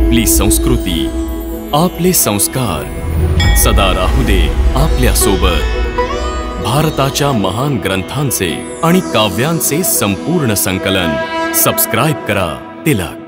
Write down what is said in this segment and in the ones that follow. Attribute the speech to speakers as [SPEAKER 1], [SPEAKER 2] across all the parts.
[SPEAKER 1] आपली संस्कृती, आपले संस्कार सदा राहू दे आपल्या सोबत। भारताच्या महान ग्रंथांचे आणि काव्यांचे संपूर्ण संकलन सबस्क्राइब करा तिलक।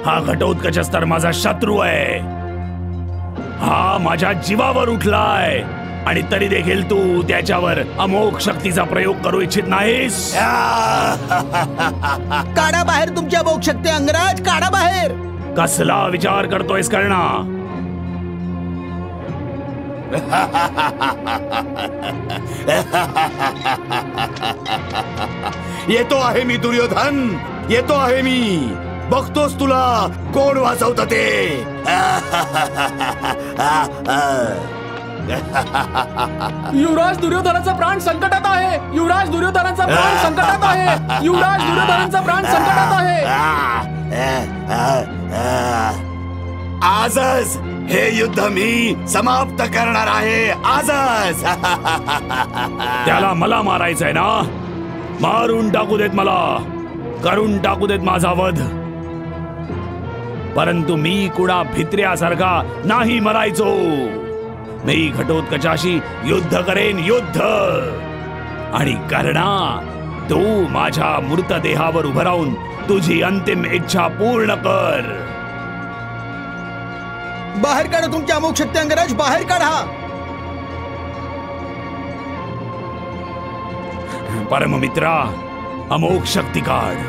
[SPEAKER 2] हा घटोत्कचच तर माझा शत्रू आहे। हा माझ्या जीवावर उठलाय आणि तरी देखील तू त्याच्यावर अमोघ शक्तीचा प्रयोग करू इच्छित नाहीस।
[SPEAKER 3] काढा बाहेर तुमच्या अमोघ शक्ती अंगराज, काढा बाहेर।
[SPEAKER 2] कसला विचार करतोयस कर्णा?
[SPEAKER 4] येतो आहे मी दुर्योधन, येतो आहे मी। बघतोस तुला कोण वाचवत ते।
[SPEAKER 5] युवराज दुर्योधनाचा प्राण संकटात आहे। युवराज दुर्योधनाचा प्राण संकटात आहे। युवराज दुर्योधनाचा प्राण संकटात आहे।
[SPEAKER 4] आजच हे युद्ध मी समाप्त करणार आहे, आजच।
[SPEAKER 2] त्याला मला मारायचंय ना? मारून टाकू देत मला, करून टाकू देत माझा वध। परंतु मी कुणा भित्र्यासारखा नाही मरायचो। मी घटोत्कचाशी युद्ध करेन, युद्ध। आणि कर्णा, तू माझ्या मृतदेहावर उभं राहून तुझी अंतिम इच्छा पूर्ण कर।
[SPEAKER 3] बाहेर काढा तुमच्या अमोघ शक्ती अंगराज, बाहेर काढा।
[SPEAKER 2] परममित्रा, अमोघ शक्ती काढ।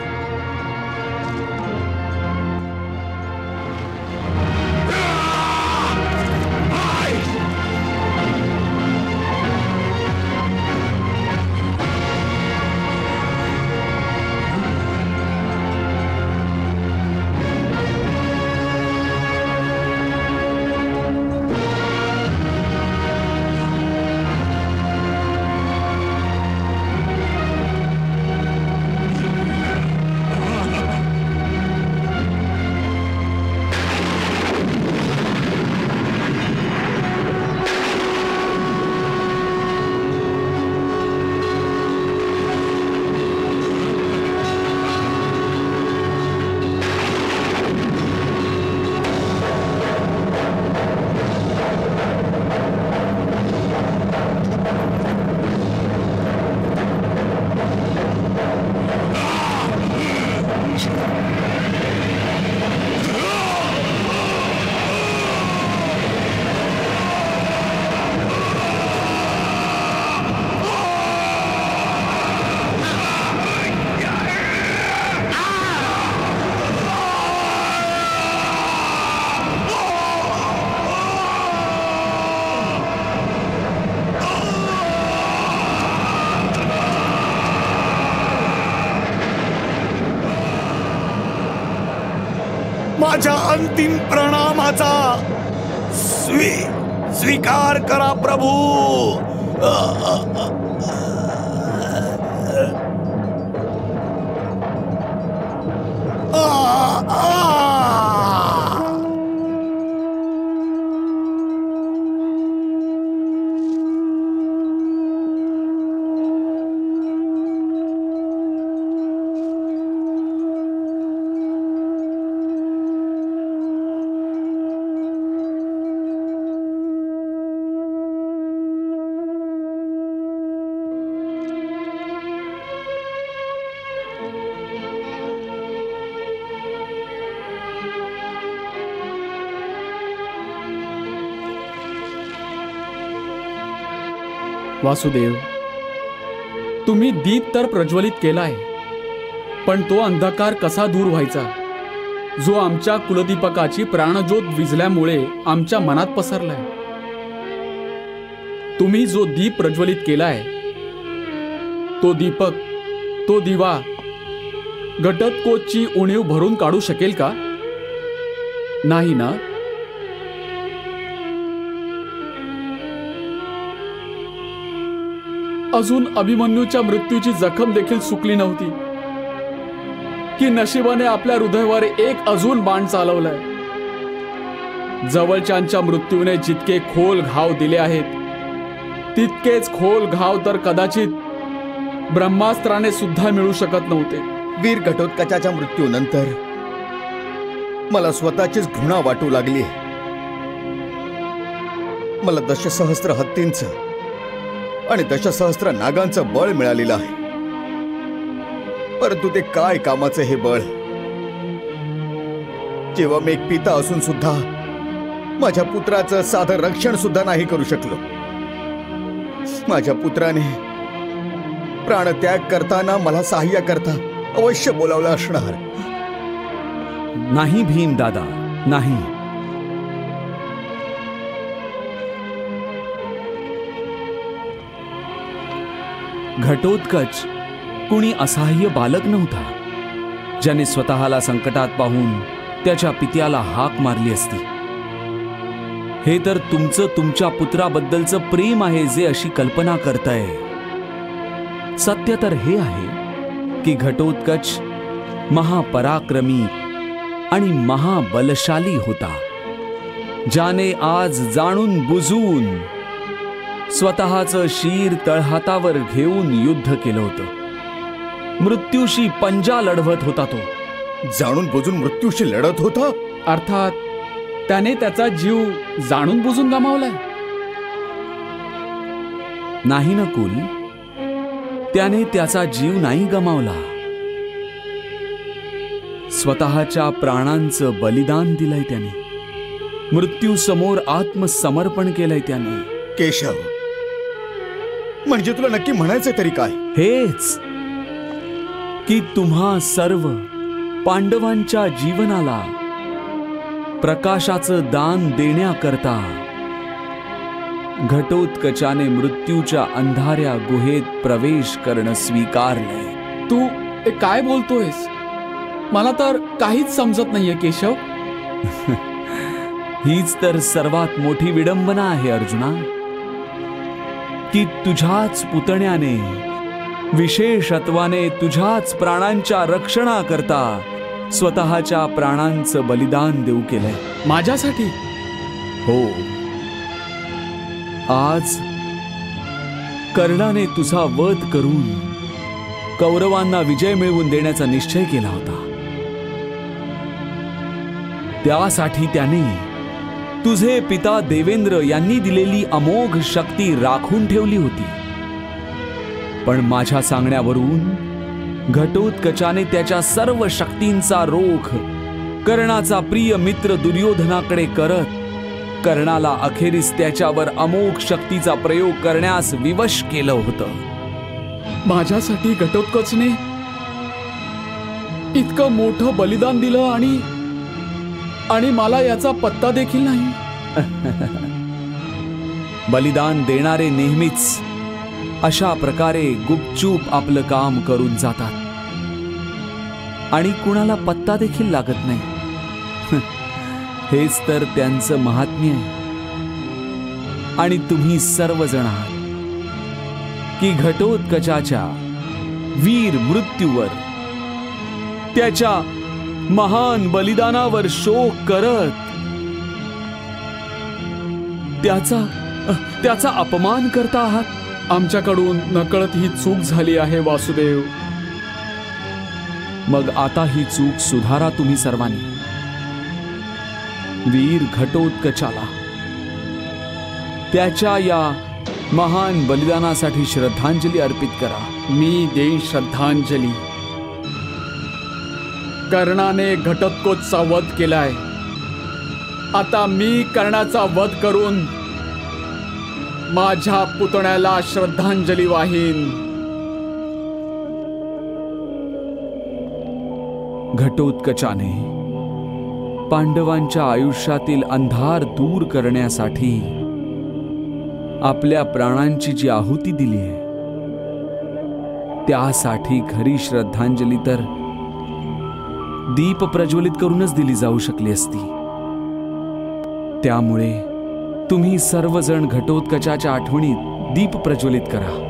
[SPEAKER 4] माझ्या अंतिम प्रणामाचा स्वीकार करा प्रभू.
[SPEAKER 5] वासुदेव, तुम्ही दीप तर प्रज्वलित केलाय, पण तो अंधकार कसा दूर व्हायचा जो आमच्या कुलदीपकाची प्राणज्योत विझल्यामुळे आमच्या मनात पसरलाय? तुम्ही जो दीप प्रज्वलित केलाय तो दीपक, तो दिवा घटोत्कचची उणीव भरून काढू शकेल का? नाही ना? अजून अभिमन्यूच्या मृत्यूची जखम देखील सुकली नव्हती की नशिबाने आपल्या हृदयावर एक अजून बाण चालवलाय. जवळच्यांच्या मृत्यूने जितके खोल घाव दिले आहेत तितकेच खोल घाव तर कदाचित ब्रह्मास्त्राने सुद्धा मिळू शकत नव्हते.
[SPEAKER 3] वीर घटोत्कचाच्या मृत्यूनंतर मला स्वतःचीच घृणा वाटू लागली. मला दशसहस्त्र हत्तींचं आणि दशसहस्त्र नागांचं बळ मिळालेलं आहे, परंतु ते काय कामाचं हे बळ, जेव्हा मी एक पिता असून सुद्धा माझ्या पुत्राचं साधं रक्षण सुद्धा नाही करू शकलो. माझ्या पुत्राने प्राणत्याग करताना मला सहाय्य करता अवश्य बोलावलं असणार.
[SPEAKER 2] नाही भीम दादा, नाही. घटोत्कच कुणी असहाय्य बालक नव्हता ज्याने स्वतःला संकटात पाहून त्याच्या पित्याला हाक मारली असती. हे तर तुमचं तुमच्या पुत्राबद्दलचं प्रेम आहे जे अशी कल्पना करताय. सत्य तर हे आहे की घटोत्कच महापराक्रमी आणि महाबलशाली होता, ज्याने आज जाणून बुजून स्वतःचं शीर तळहातावर घेऊन युद्ध केलं होतं. मृत्यूशी पंजा लढवत होता. तो
[SPEAKER 3] जाणून बुजून मृत्यूशी लढत होता.
[SPEAKER 5] अर्थात त्याने त्याचा जीव जाणून बुजून गमावलाय.
[SPEAKER 2] नाही नकुल, त्याने त्याचा जीव नाही गमावला. स्वतःच्या प्राणांचं बलिदान दिलंय त्याने. मृत्यू समोर आत्मसमर्पण केलंय त्याने.
[SPEAKER 3] केशव, म्हणजे तुला नक्की म्हणायचं तरी काय?
[SPEAKER 2] हेच की तुम्हा सर्व पांडवांच्या जीवनाला प्रकाशाचं दान देण्याकरता घटोत्कचाने मृत्यूच्या अंधाऱ्या गुहेत प्रवेश करणं स्वीकारलंय.
[SPEAKER 5] तू काय बोलतोयस? मला तर काहीच समजत नाहीये केशव.
[SPEAKER 2] हीच तर सर्वात मोठी विडंबना आहे अर्जुना, की तुझ्याच पुतण्याने विशेषत्वाने तुझ्याच प्राणांच्या रक्षणाकरता स्वतःच्या प्राणांचं बलिदान देऊ केलंय.
[SPEAKER 5] माझ्यासाठी?
[SPEAKER 2] हो. आज कर्णाने तुझा वध करून कौरवांना विजय मिळवून देण्याचा निश्चय केला होता. त्यासाठी त्याने तुझे पिता देवेंद्र यांनी दिलेली अमोघ शक्ती राखून ठेवली होती. पण माझ्या सांगण्यावरून घटोत्कचाने त्याच्या सर्व शक्तींचा रोख कर्णाचा प्रिय मित्र दुर्योधनाकडे करत कर्णाला अखेरीस त्याच्यावर अमोघ शक्तीचा प्रयोग करण्यास विवश केलं होतं.
[SPEAKER 5] माझ्यासाठी घटोत्कचने इतकं मोठं बलिदान दिलं आणि मला याचा पत्ता देखील नाही.
[SPEAKER 2] बलिदान देणारे नेहमीच अशा प्रकारे गुपचूप आपलं काम करून जातात आणि कुणाला पत्ता देखील लागत नाही. हेच तर त्यांचं महात्म्य आहे. आणि तुम्ही सर्वजण आहात की घटोत्कचाच्या वीर मृत्यूवर, त्याच्या महान बलिदानावर शोक करत त्याचा अपमान करता आहात.
[SPEAKER 5] आमच्याकडून नकळत ही चूक झाली आहे वासुदेव.
[SPEAKER 2] मग आता ही चूक सुधारा तुम्ही सर्वांनी. वीर घटोत्कचाला त्याच्या या महान बलिदानासाठी श्रद्धांजली अर्पित करा.
[SPEAKER 5] मी देईन श्रद्धांजली. कर्णाने घटोत्कचचा वध केलाय. आता मी कर्णाचा वध करून माझ्या पुतण्याला श्रद्धांजली वाहीन.
[SPEAKER 2] घटोत्कचाने पांडवांच्या आयुष्यातील अंधार दूर करण्यासाठी आपल्या प्राणांची जी आहुती दिली आहे, त्यासाठी खरी श्रद्धांजली तर दीप प्रज्वलित करूनच दिली जाऊ शकली असती. त्यामुळे तुम्ही सर्वजण घटोत्कचाच्या आठवणीत दीप प्रज्वलित करा.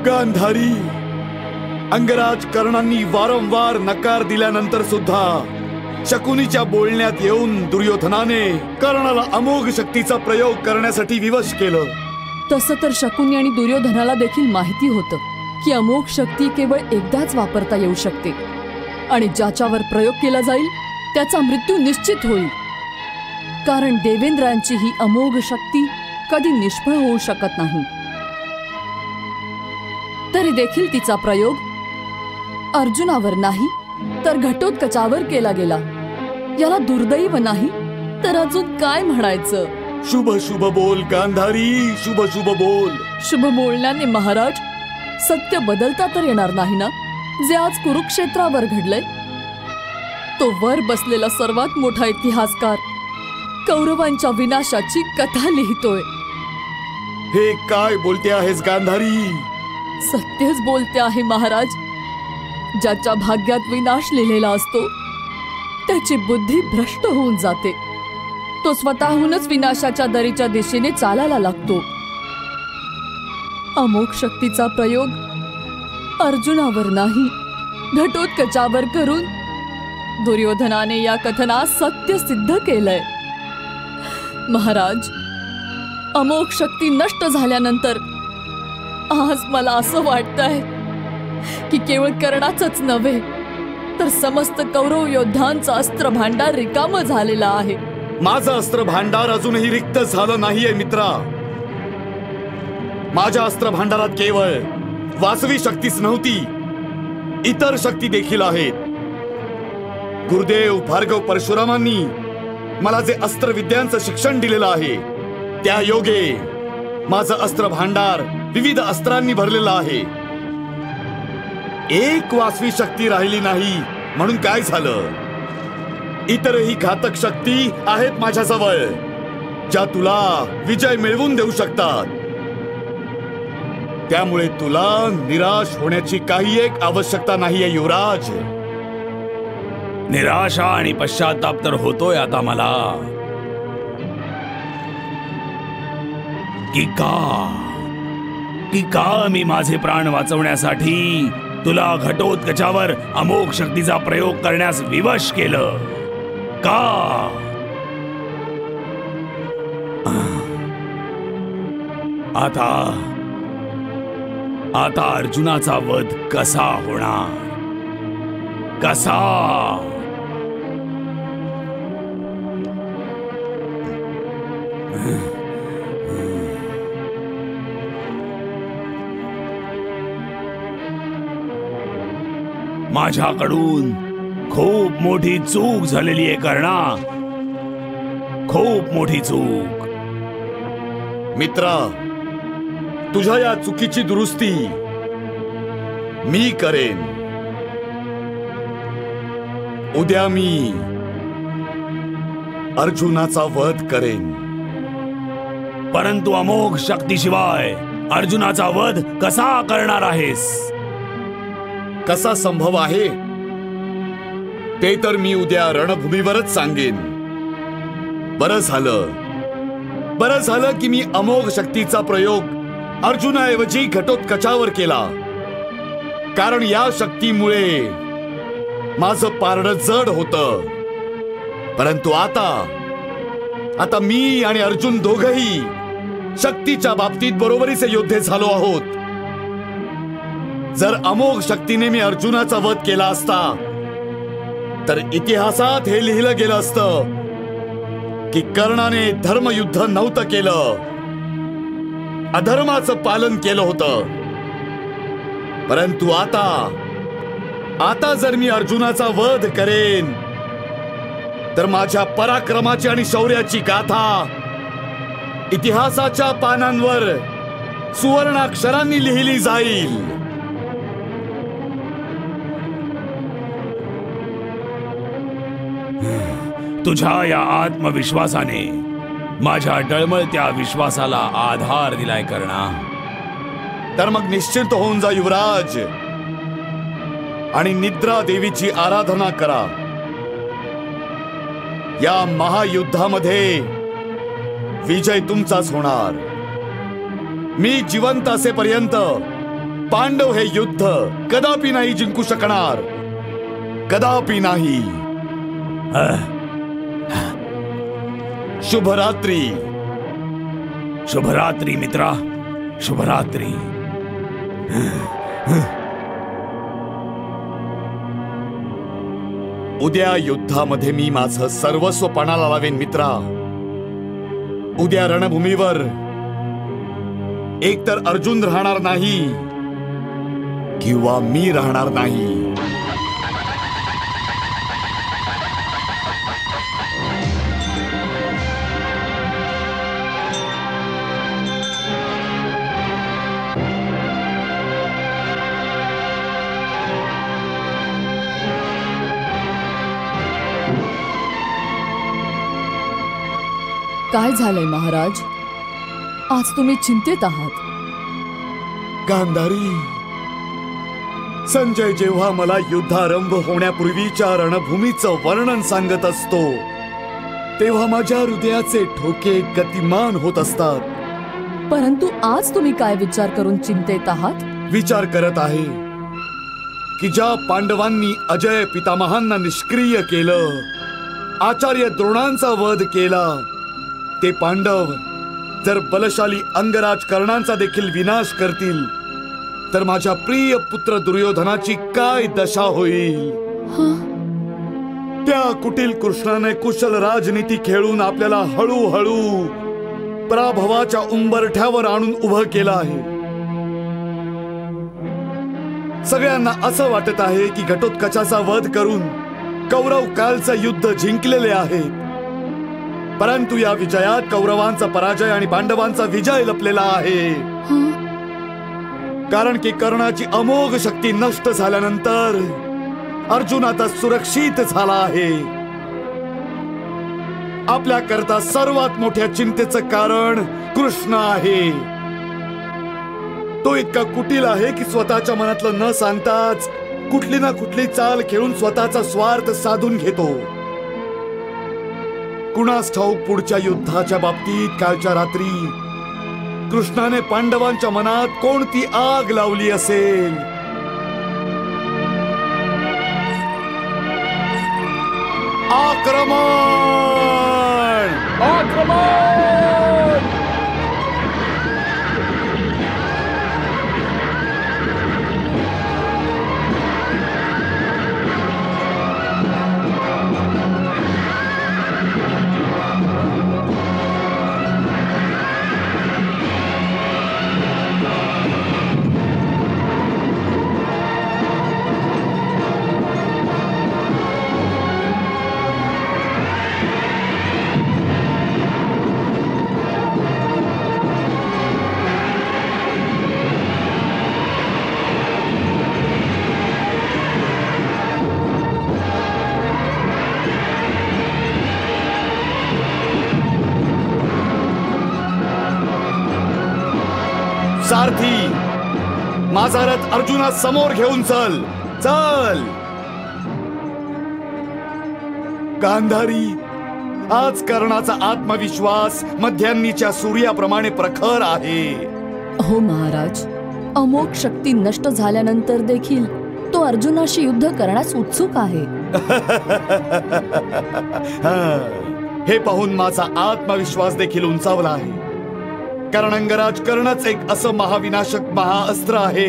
[SPEAKER 4] गांधारी, अंगराज कर्णांनी वारंवार नकार दिल्यानंतर सुद्धा शकुनीच्या बोलण्यात येऊन दुर्योधनाने कर्णाला अमोघ शक्तीचा प्रयोग करण्यासाठी विवश केलं.
[SPEAKER 6] तसं तर शकुनी आणि दुर्योधनाला देखील माहिती होतं की अमोघ शक्ती केवळ एकदाच वापरता येऊ शकते आणि ज्याच्यावर प्रयोग केला जाईल त्याचा मृत्यू निश्चित होईल. कारण देवेंद्रांची ही अमोघ शक्ती कधी निष्फळ होऊ शकत नाही. तरी देखील तिचा प्रयोग अर्जुनावर नाही तर घटोत्कचावर केला गेला. याला दुर्दैव नाही तर अजून काय म्हणायचं.
[SPEAKER 4] शुभ शुभ बोल गांधारी, शुभ शुभ बोल.
[SPEAKER 6] शुभ बोलण्याने महाराज सत्य बदलता तर येणार नाही ना. जे आज कुरुक्षेत्रावर घडलंय तो वर बसलेला सर्वात मोठा इतिहासकार कौरवांच्या विनाशाची कथा लिहितोय.
[SPEAKER 4] हे काय बोलते आहेस गांधारी?
[SPEAKER 6] सत्यच बोलते आहे महाराज. ज्याच्या भाग्यात विनाश लिहिलेला असतो त्याची बुद्धी भ्रष्ट होऊन जाते. तो स्वतःहूनच विनाशाच्या दरीच्या दिशेने चालायला लागतो. अमोघ शक्तीचा प्रयोग अर्जुनावर नाही घटोत्कचावर करून दुर्योधनाने या कथनास सत्य सिद्ध केलंय. महाराज, अमोघ शक्ती नष्ट झाल्यानंतर आज मला असं वाटतंय की केवळ कर्णाचंच नव्हे तर समस्त कौरव योद्धांचा अस्त्र भांडार रिकाम झालेला आहे.
[SPEAKER 4] माझं अस्त्र भांडार अजूनही रिक्त झालं नाहीये मित्रा. माझ्या अस्त्र भांडारात केवळ वासवी शक्तीच नव्हती, इतर शक्ती देखील आहेत. गुरुदेव भार्गव परशुरामांनी मला जे अस्त्र विद्यांचं शिक्षण दिलेलं आहे त्या योगे माझं अस्त्र भांडार विविध अस्त्रांनी भरलेलं आहे. एक वासवी शक्ती राहिली नाही म्हणून काय झालं? इतरही घातक शक्ती आहेत माझ्याजवळ ज्या तुला विजय मिळवून देऊ शकतात. त्यामुळे तुला निराश होण्याची काही एक आवश्यकता नाहीये युवराज.
[SPEAKER 2] निराशा आणि पश्चाताप तर होतोय आता मला की का मी माझे प्राण वाचवण्यासाठी तुला घटोत्कचावर अमोघ शक्तीचा प्रयोग करण्यास विवश केलं का? आता अर्जुनाचा वध कसा होणार? कसा? माझ्याकडून खूप मोठी चूक झालेली आहे कर्णा, खूप मोठी चूक.
[SPEAKER 4] मित्रा, तुझ्या या चुकीची दुरुस्ती मी करेन. उद्या मी अर्जुनाचा वध करेन.
[SPEAKER 2] परंतु अमोघ शक्तीशिवाय अर्जुनाचा वध कसा करणार आहेस?
[SPEAKER 4] कसा संभव आहे ते तर मी उद्या रणभूमीवरच सांगेन. बरं झालं की मी अमोघ शक्तीचा प्रयोग अर्जुनाऐवजी घटोत्कचावर केला, कारण या शक्तीमुळे माझं पारडं जड होतं. परंतु आता मी आणि अर्जुन दोघही शक्तीच्या बाबतीत बरोबरीचे योद्धे झालो आहोत. जर अमोघ शक्तीने मी अर्जुनाचा वध केला असता तर इतिहासात हे लिहिलं गेलं असतं की कर्णाने धर्मयुद्ध नव्हतं केलं, अधर्माचं पालन केलं होतं. परंतु आता जर मी अर्जुनाचा वध करेन तर माझ्या पराक्रमाची आणि शौर्याची गाथा इतिहासाच्या पानांवर सुवर्णाक्षरांनी लिहिली जाईल.
[SPEAKER 2] तुझ्या या आत्मविश्वासाने माझ्या डळमळत्या विश्वासाला आधार दिलाय कर्णा.
[SPEAKER 4] तर मग निश्चिंत होऊन जा युवराज आणि निद्रा देवीची आराधना करा. या महायुद्धामध्ये विजय तुमचाच होणार. मी जिवंत असेपर्यंत पांडव हे युद्ध कदापि नाही जिंकू शकणार, कदापि नाही. शुभरात्री.
[SPEAKER 2] शुभरात्री मित्रा, शुभरात्री.
[SPEAKER 4] उद्या युद्धामध्ये मी माझं सर्वस्व पणाला लावेन मित्रा. उद्या रणभूमीवर एकतर अर्जुन राहणार नाही किंवा मी राहणार नाही.
[SPEAKER 6] काय झालंय महाराज? आज तुम्ही चिंतेत आहात.
[SPEAKER 4] गांधारी, संजय जेव्हा मला युद्धारंभ होण्यापूर्वीच्या रणभूमीचं वर्णन सांगत असतो तेव्हा माझ्या हृदयाचे ठोके गतिमान होत असतात.
[SPEAKER 6] परंतु आज तुम्ही काय विचार करून चिंतेत आहात?
[SPEAKER 4] विचार करत आहे की ज्या पांडवांनी अजय पितामहांना निष्क्रिय केलं, आचार्य द्रोणांचा वध केला, ते पांडव जर बलशाली अंगराज कर्णांचा देखील विनाश करतील तर माझ्या प्रिय पुत्र दुर्योधनाची काय दशा होईल? त्या कुटील कृष्णाने कुशल राजनीती खेळून आपल्याला हळूहळू पराभवाच्या उंबरठ्यावर आणून उभं केलं आहे. सगळ्यांना असं वाटत आहे की घटोत्कचाचा वध करून कौरव कालचं युद्ध जिंकलेले आहेत, परंतु या विजयात कौरवांचा पराजय आणि पांडवांचा विजय लपलेला आहे. कारण की कर्णाची अमोघ शक्ती नष्ट झाल्यानंतर अर्जुन आता सुरक्षित झाला आहे. आपल्या करता सर्वात मोठ्या चिंतेचं कारण कृष्ण आहे. तो इतका कुटील आहे की स्वतःच्या मनातलं न सांगताच कुठली ना कुठली चाल खेळून स्वतःचा स्वार्थ साधून घेतो. कुणास ठाऊक पुढच्या युद्धाच्या बाबतीत कालच्या रात्री कृष्णाने पांडवांच्या मनात कोणती आग लावली असेल. आक्रमण! आक्रमण! सारथी, माझा रथ अर्जुना समोर घेऊन चल. चल गांधारी, आज कर्णाचा आत्मविश्वास मध्यान्नीच्या सूर्याप्रमाणे प्रखर आहे.
[SPEAKER 6] हो महाराज, अमोघ शक्ती नष्ट झाल्यानंतर देखील तो अर्जुनाशी युद्ध करण्यास उत्सुक आहे.
[SPEAKER 4] हे पाहून माझा आत्मविश्वास देखील उंचावला आहे. कारण अंगराज कर्णच एक असं महाविनाशक महाअस्त्र आहे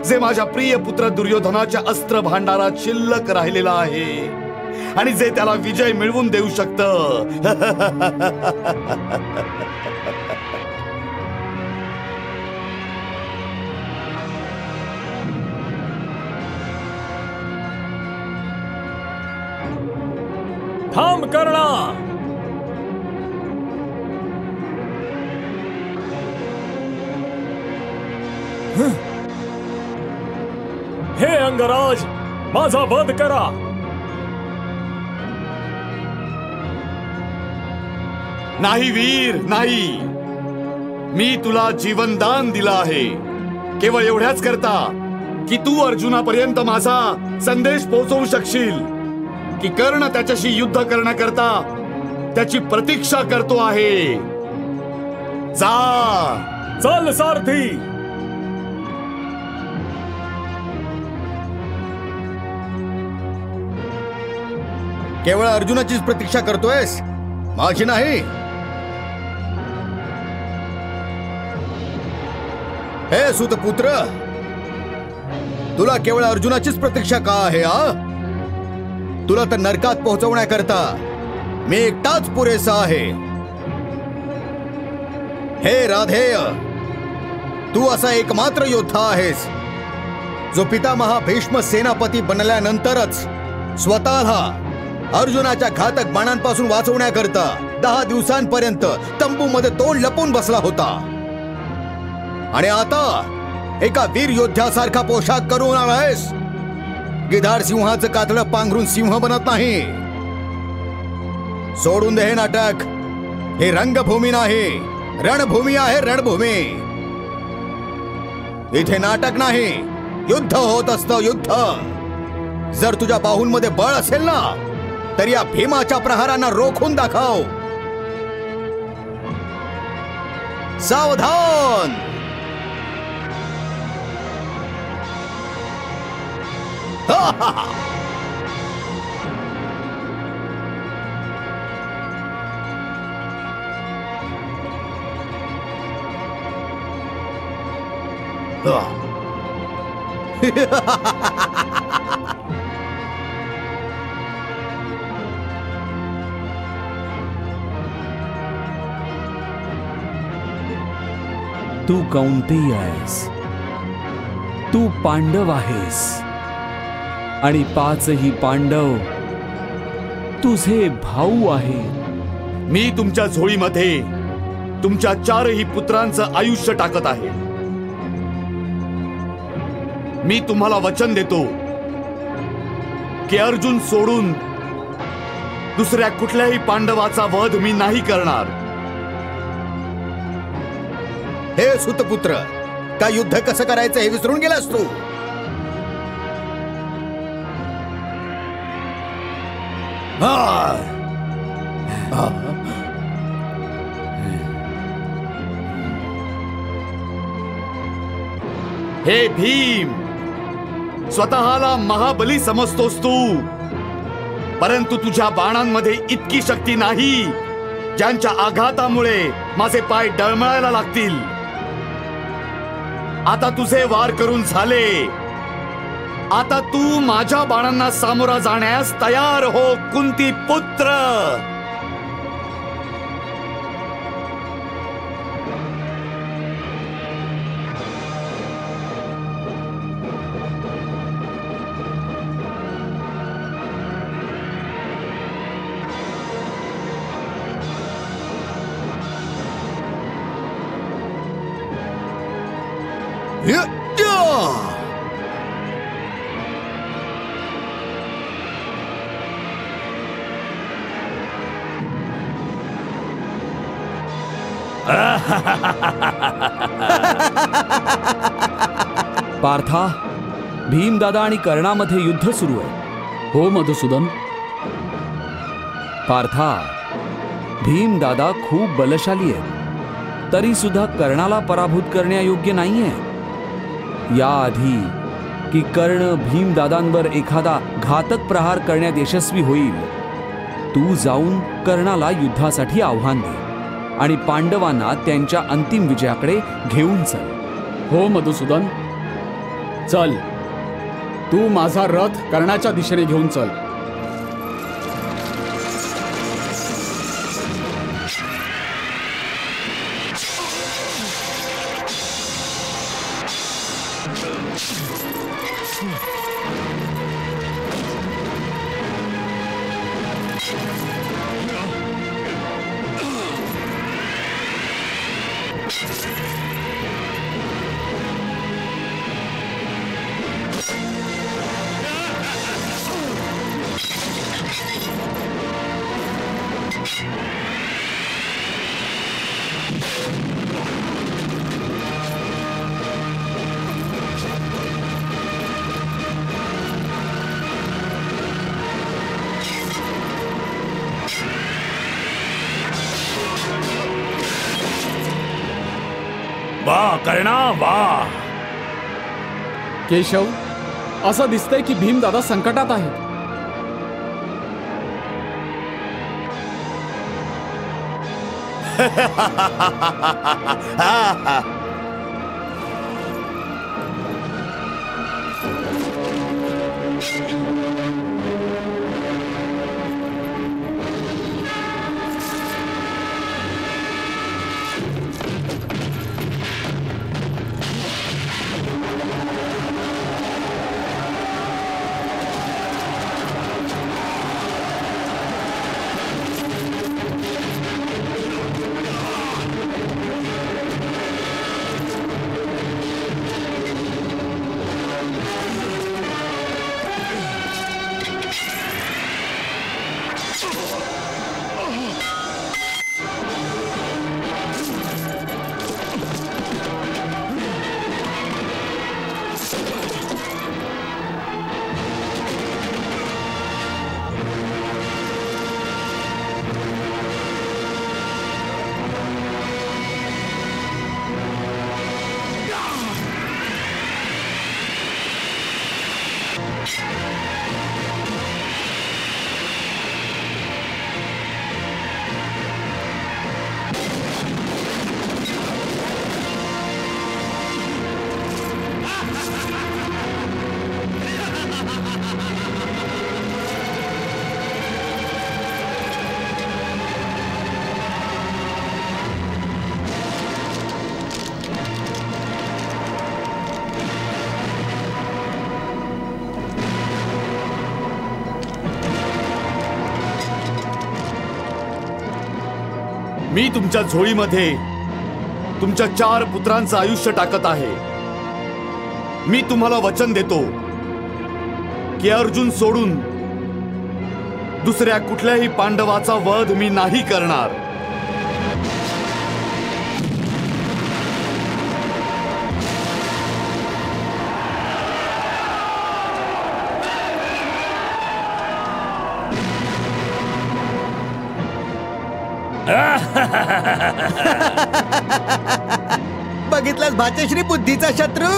[SPEAKER 4] जे माझ्या प्रिय पुत्र दुर्योधनाच्या अस्त्र भांडारात शिल्लक राहिलेला आहे आणि जे त्याला विजय मिळवून देऊ शकतं.
[SPEAKER 7] थांब कर्णा. हे अंगराज, माझा वध करा.
[SPEAKER 4] नाही वीर, नाही. मी तुला जीवनदान दिलं आहे केवळ एवढ्याच करता की तू अर्जुनापर्यंत माझा संदेश पोहोचवू शकशील की कर्ण त्याच्याशी युद्ध करण्याकरता त्याची प्रतीक्षा करतो आहे. जा.
[SPEAKER 7] चल सारथी.
[SPEAKER 3] केवळ अर्जुनाचीच प्रतीक्षा करतोयस, माझी नाही. हे सुतपुत्र, तुला केवळ अर्जुनाचीच प्रतीक्षा का आहे? तुला तर नरकात पोहोचवण्याकरता मी एकटाच पुरेसा आहे. हे राधेय, तू असा एकमात्र योद्धा आहेस जो पितामहा भीष्म सेनापती बनल्यानंतरच स्वतःला अर्जुनाच्या घातक बाणांपासून वाचवण्याकरता 10 दिवसांपर्यंत तंबूमध्ये तोंड लपून बसला होता. आणि आता एका वीर योद्ध्यासारखा पोशाख करून आलायस. गिधाड सिंहाचं कातडं पांघरून सिंह बनत नाही. सोडून दे हे नाटक. हे रंगभूमी नाही, रणभूमी आहे. रणभूमी. इथे नाटक नाही, युद्ध होत असतं. युद्ध. जर तुझ्या बाहूंमध्ये बळ असेल ना, तर या भीमाच्या प्रहारांना रोखून दाखव. सावधान.
[SPEAKER 2] तू कौंतेय आहेस, तू पांडव आहेस आणि 5ही पांडव
[SPEAKER 8] तुझे भाऊ आहे.
[SPEAKER 4] मी तुमच्या झोळीमध्ये तुमच्या 4ही पुत्रांचं आयुष्य टाकत आहे. मी तुम्हाला वचन देतो की अर्जुन सोडून दुसऱ्या कुठल्याही पांडवाचा वध मी नाही करणार.
[SPEAKER 3] हे सुतपुत्र, का युद्ध कसं करायचं हे विसरून गेलास तू?
[SPEAKER 4] हे भीम, स्वतःला महाबली समजतोस तू, परंतु तुझ्या बाणांमध्ये इतकी शक्ती नाही ज्यांच्या आघातामुळे माझे पाय डळमळायला लागतील. आता तुझे वार करून झाले. आता तू माझ्या बाणांना सामोरा जाण्यास तयार हो कुंती पुत्र.
[SPEAKER 8] पार्था, भीमदादा आणि कर्णामध्ये युद्ध सुरू आहे.
[SPEAKER 5] हो मधुसूदन.
[SPEAKER 8] पार्था, भीमदादा खूप बलशाली आहेत, तरी सुद्धा कर्णाला पराभूत करण्यायोग्य नाहीये. याआधी की कर्ण भीमदादांवर एखादा घातक प्रहार करण्यात यशस्वी होईल, तू जाऊन कर्णाला युद्धासाठी आव्हान दे आणि पांडवांना त्यांच्या अंतिम विजयाकडे घेऊन चल.
[SPEAKER 5] हो मधुसूदन, चल. तू माझा रथ कर्णाच्या दिशेने घेऊन चल.
[SPEAKER 2] वाह कर्णा वाह.
[SPEAKER 5] केशव, असं दिसतंय की भीमदादा संकटात आहेत.
[SPEAKER 4] मी तुमच्या झोळीमध्ये तुमच्या 4 पुत्रांचं आयुष्य टाकत आहे. मी तुम्हाला वचन देतो की अर्जुन सोडून दुसऱ्या कुठल्याही पांडवाचा वध मी नाही करणार.
[SPEAKER 3] बघितलास भाचेश्री, बुद्धीचा शत्रू.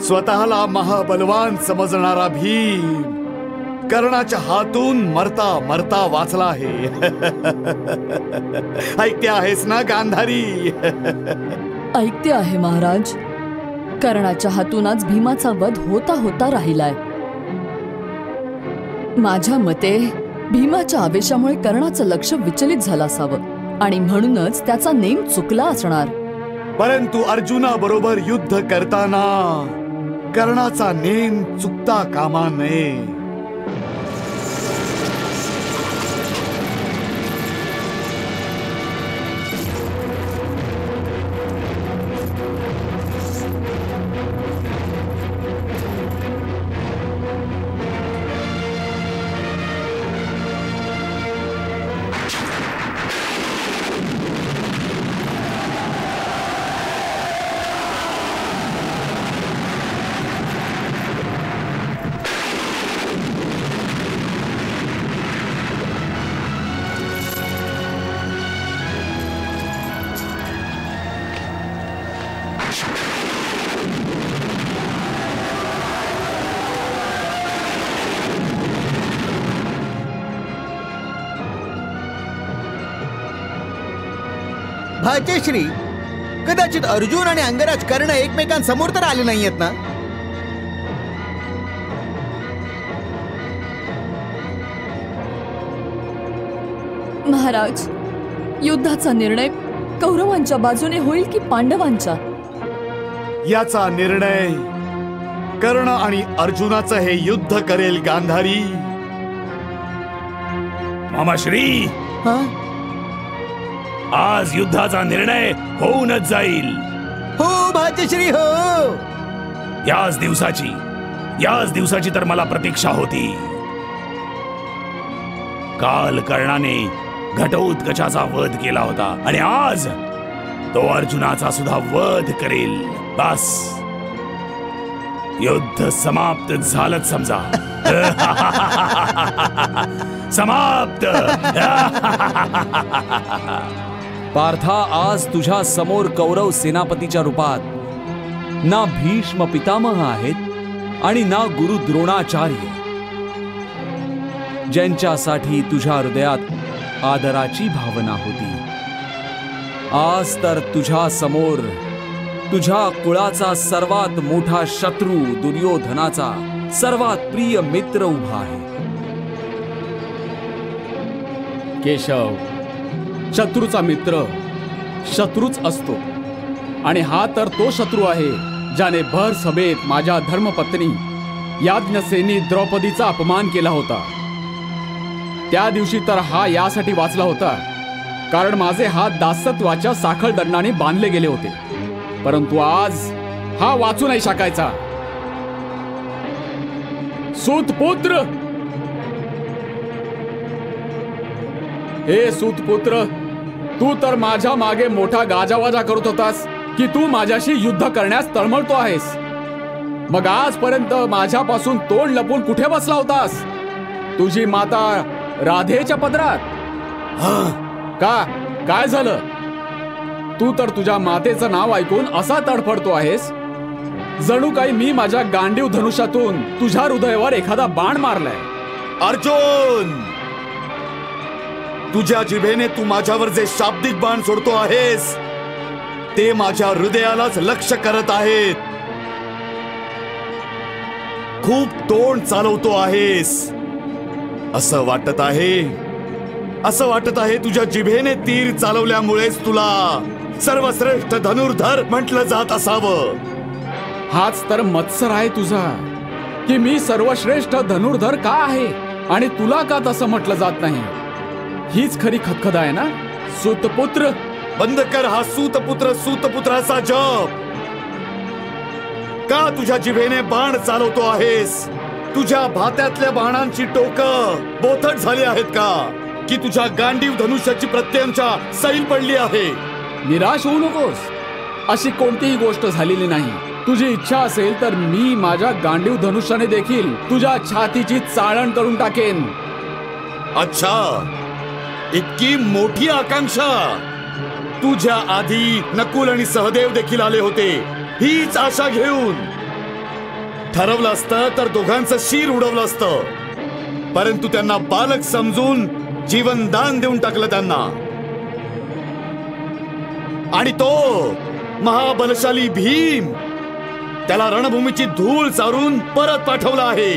[SPEAKER 4] स्वतःला महाबलवान समजणारा भीम कर्णाच्या हातून मरता मरता वाचला आहे. ऐकते आहेस ना गांधारी?
[SPEAKER 6] ऐकते आहे महाराज. कर्णाच्या हातून आज भीमाचा वध होता होता राहिलाय. माझ्या मते भीमाच्या आवेशामुळे कर्णाचं लक्ष विचलित झालं असावं आणि म्हणूनच त्याचा नेम चुकला असणार.
[SPEAKER 4] परंतु अर्जुना बरोबर युद्ध करताना कर्णाचा नेम चुकता कामा नये.
[SPEAKER 3] भाचेश्री, कदाचित अर्जुन आणि अंगराज कर्ण एकमेकांसमोर तर आले नाहीयेत ना?
[SPEAKER 6] महाराज, युद्धाचा निर्णय कौरवांच्या बाजूने होईल की पांडवांच्या?
[SPEAKER 4] याचा निर्णय कर्ण आणि अर्जुनाचं हे युद्ध करेल गांधारी.
[SPEAKER 2] मामाश्री, आज युद्धाचा निर्णय होऊनच जाईल.
[SPEAKER 3] हो भाचेश्री, हो.
[SPEAKER 2] याच दिवसाची तर मला प्रतीक्षा होती. काल कर्णाने घटोत्कचाचा वध केला होता आणि आज तो अर्जुनाचा सुद्धा वध करेल. बस, युद्ध समाप्त झालंच समजा. समाप्त.
[SPEAKER 8] पार्था, आज तुझ्या समोर कौरव सेनापतीच्या रूपात ना भीष्म पितामह आहेत आणि ना गुरु द्रोणाचार्य, ज्यांच्यासाठी तुझ्या हृदयात आदराची भावना होती. आज तर तुझ्या समोर तुझ्या कुळाचा सर्वात मोठा शत्रू दुर्योधनाचा सर्वात प्रिय मित्र उभा आहे.
[SPEAKER 5] केशव, शत्रूचा मित्र शत्रूच असतो आणि हा तर तो शत्रू आहे ज्याने भर सभेत माझ्या धर्मपत्नी याज्ञसेनी द्रौपदीचा अपमान केला होता. त्या दिवशी तर हा यासाठी वाचला होता कारण माझे हात दासत्वाच्या साखळ दंडाने बांधले गेले होते. परंतु आज हा वाचू नाही शकायचा. सूतपुत्र, हे सूतपुत्र, तू तर माझ्या मागे मोठा गाजावाजा करत होतास की तू माझ्याशी युद्ध करण्यास तळमळतो आहेस. मग आजपर्यंत माझ्यापासून तोंड लपून कुठे बसला होतास? तुझी माता राधेच्या पदरात? का काय झालं? तू तर तुझ्या मातेचं नाव ऐकून असा तडफडतो आहेस जणू काही मी माझ्या गांडीव धनुष्यातून तुझ्या हृदयावर एखादा बाण मारलाय.
[SPEAKER 4] अर्जुन, तुझ्या जिभेने तू माझ्यावर जे शाब्दिक बाण सोडतो आहेस ते माझ्या हृदयालाच लक्ष्य करत आहेत. खूप तोंड चालवतो आहेस असं वाटत आहे तुझ्या जिभेने तीर चालवल्यामुळेच तुला सर्वश्रेष्ठ धनुर्धर म्हटलं जात असावं.
[SPEAKER 5] हाच तर मत्सर आहे तुझा की मी सर्वश्रेष्ठ धनुर्धर का आहे आणि तुला का तसं म्हटलं जात नाही. हीच खरी खदखद आहे ना. सूतपुत्र,
[SPEAKER 4] बंद कर हा सूतपुत्राचा जप. का तुझ्या जिभेने बाण चालवतो आहेस? तुझ्या भात्यातल्या बाणांची टोकं बोथट झाली आहेत का की तुझ्या गांडीव धनुष्याची प्रत्ययांच्या सैल पडली आहे?
[SPEAKER 5] निराश होऊ नकोस. अशी कोणतीही गोष्ट झालेली नाही. तुझी इच्छा असेल तर मी माझ्या गांडीव धनुष्याने देखील तुझ्या छातीची चाळण करून टाकेन.
[SPEAKER 4] अच्छा, इतकी मोठी आकांक्षा? तुझ्या आधी नकुल आणि सहदेव देखील आले होते हीच आशा घेऊन. ठरवलं असतं तर दोघांचं शीर उडवलं असतं, परंतु त्यांना बालक समजून जीवनदान देऊन टाकलं त्यांना. आणि तो महाबलशाली भीम, त्याला रणभूमीची धूळ चारून परत पाठवला आहे.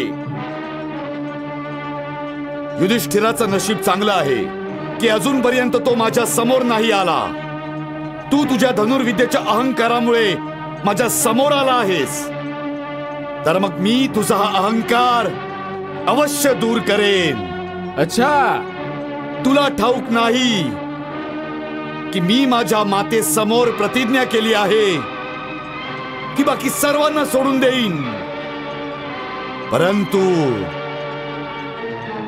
[SPEAKER 4] युधिष्ठिराचं नशीब चांगलं आहे की अजूनपर्यंत तो माझ्या समोर नाही आला. तू तुझ्या धनुर्विद्येच्या अहंकारामुळे माझ्या समोर आला आहेस, तर मग मी तुझा हा अहंकार अवश्य दूर करेन.
[SPEAKER 5] अच्छा,
[SPEAKER 4] तुला ठाऊक नाही की मी माझ्या माते समोर प्रतिज्ञा केली आहे की बाकी सर्वांना सोडून देईन,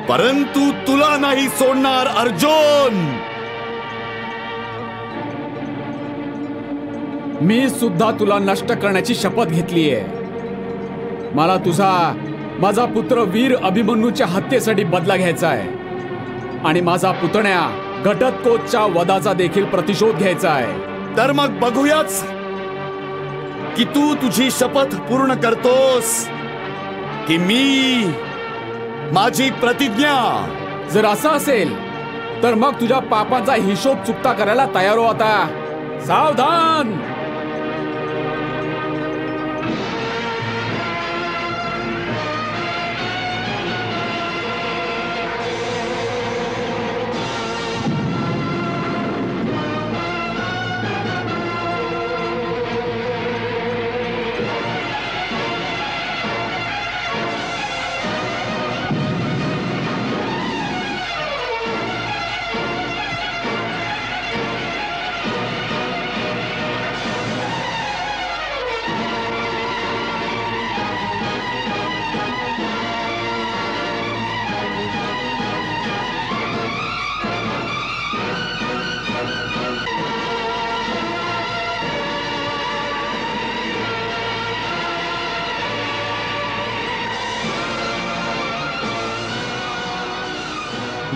[SPEAKER 4] परंतु तुला नाही सोडणार अर्जुन.
[SPEAKER 5] मी सुद्धा तुला नष्ट करण्याची शपथ घेतलीये. मला माझा पुत्र वीर अभिमन्यूच्या हत्येसाठी बदला घ्यायचा आहे आणि माझा पुतण्या घटोत्कचच्या वधाचा देखील प्रतिशोध घ्यायचा आहे.
[SPEAKER 4] तर मग बघूयाच की तू तुझी शपथ पूर्ण करतोस की मी माझी प्रतिज्ञा.
[SPEAKER 5] जर असं असेल तर मग तुझ्या पापांचा हिशोब चुकता करायला तयार हो. आता सावधान.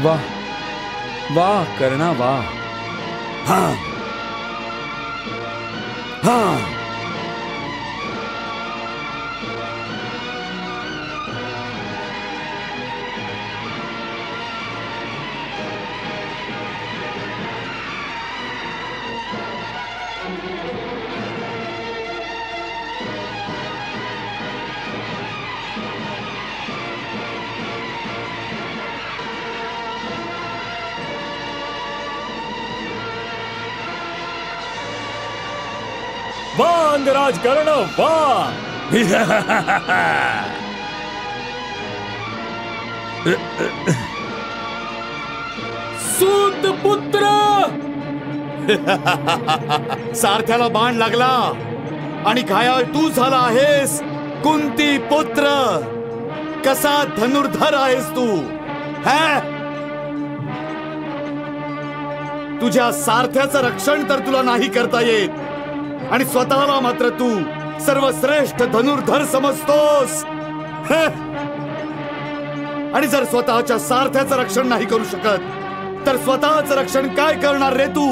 [SPEAKER 8] वाह वाह कर्णा वाह.
[SPEAKER 4] हाँ हाँ,
[SPEAKER 7] वाह अंगराज कर्ण वाह.
[SPEAKER 5] सूतपुत्र,
[SPEAKER 4] सारथ्याला बाण लागला आणि घायाळ तू झाला आहेस. कुंती पुत्र, कसा धनुर्धर आहेस तू. तुझ्या सारथ्याचं रक्षण तर तुला नाही करता येत आणि स्वतःला मात्र तू सर्वश्रेष्ठ धनुर्धर समजतोस. आणि जर स्वतःच्या सारथ्याचं रक्षण नाही करू शकत तर स्वतःचं रक्षण काय करणार रे तू.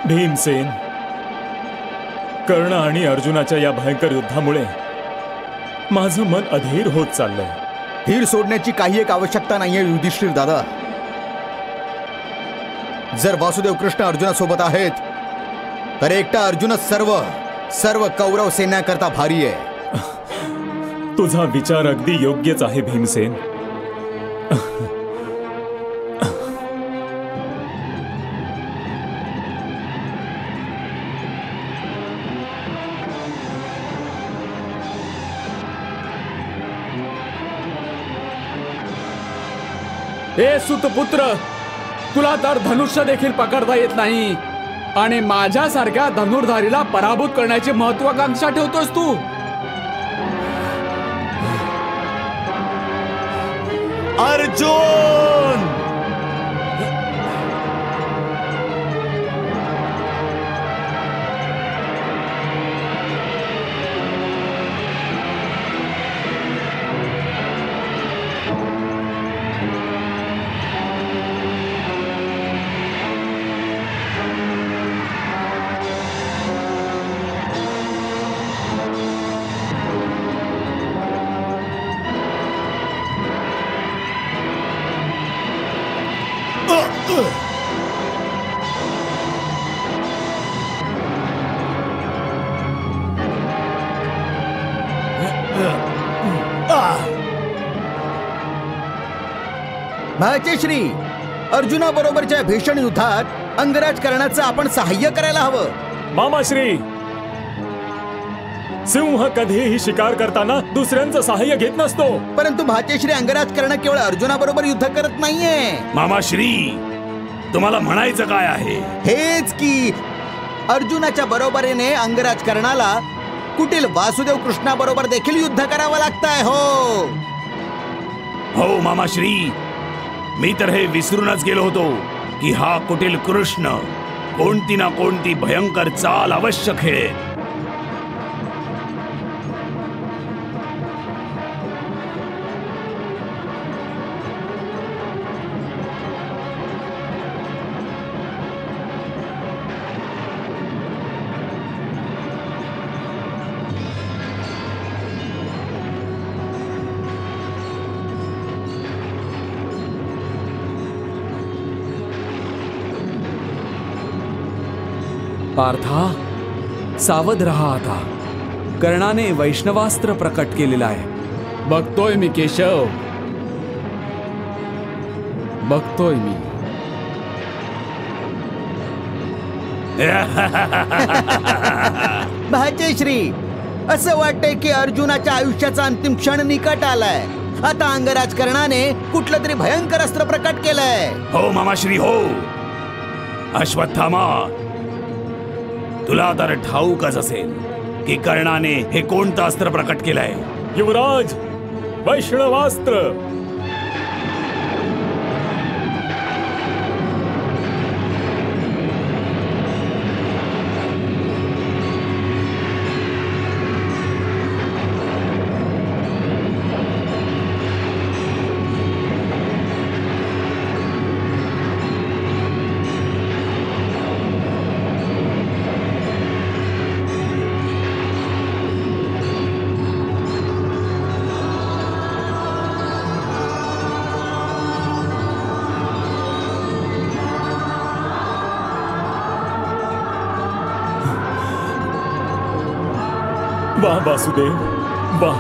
[SPEAKER 7] भीमसेन, कर्ण आणि अर्जुनाच्या या भयंकर युद्धामुळे माझं मन अधीर होत चाललंय.
[SPEAKER 3] धीर सोडण्याची काही एक आवश्यकता नाहीये युधिष्ठिर दादा. जर वासुदेव कृष्ण अर्जुनासोबत आहेत तर एकटा अर्जुनच सर्व कौरव सैन्याकरता भारी आहे.
[SPEAKER 7] तुझा विचार अगदी योग्यच आहे भीमसेन.
[SPEAKER 5] हे सुतपुत्र, तुला तर धनुष्य देखील पकडता येत नाही आणि माझ्यासारख्या धनुर्धारीला पराभूत करण्याची महत्वाकांक्षा ठेवतोस तू.
[SPEAKER 4] अर्जुन,
[SPEAKER 3] भाचेश्री, अर्जुना बरोबरच्या भीषण युद्धात अंगराज कर्णाचं आपण सहाय्य करायला हवं.
[SPEAKER 7] मामाश्री, सिंह कधीही शिकार करताना दुसऱ्यांचं सहाय्य घेत नसतो.
[SPEAKER 3] परंतु भाचेश्री, अंगराज कर्ण केवळ अर्जुना बरोबर युद्ध करत नाहीये.
[SPEAKER 2] मामाश्री, तुम्हाला म्हणायचं काय आहे?
[SPEAKER 3] हेच की अर्जुनाच्या बरोबरीने अंगराज कर्णाला कुटील वासुदेव कृष्णा बरोबर देखील युद्ध करावं लागतंय.
[SPEAKER 2] हो मामाश्री, मी तर हे विसरूनच गेलो होतो की हा कुटील कृष्ण कोणती ना कोणती भयंकर चाल अवश्य खेळेल.
[SPEAKER 8] पार्था, सावध रहा आता. कर्णाने वैष्णवास्त्र प्रकट केलेलं आहे.
[SPEAKER 5] बघतोय मी केशव, बघतोय मी.
[SPEAKER 3] भाग्यश्री, असं वाटतंय की अर्जुनाच्या आयुष्याचा अंतिम क्षण निकट आलाय. आता अंगराज कर्णाने कुठलं तरी भयंकर अस्त्र प्रकट केलंय.
[SPEAKER 2] हो मामाश्री हो. अश्वत्थामा, तुला तर ठाऊकच असेल की कर्णाने हे कोणतं अस्त्र प्रकट केलंय.
[SPEAKER 7] युवराज, वैष्णवास्त्र. वाह वासुदेव, वाह.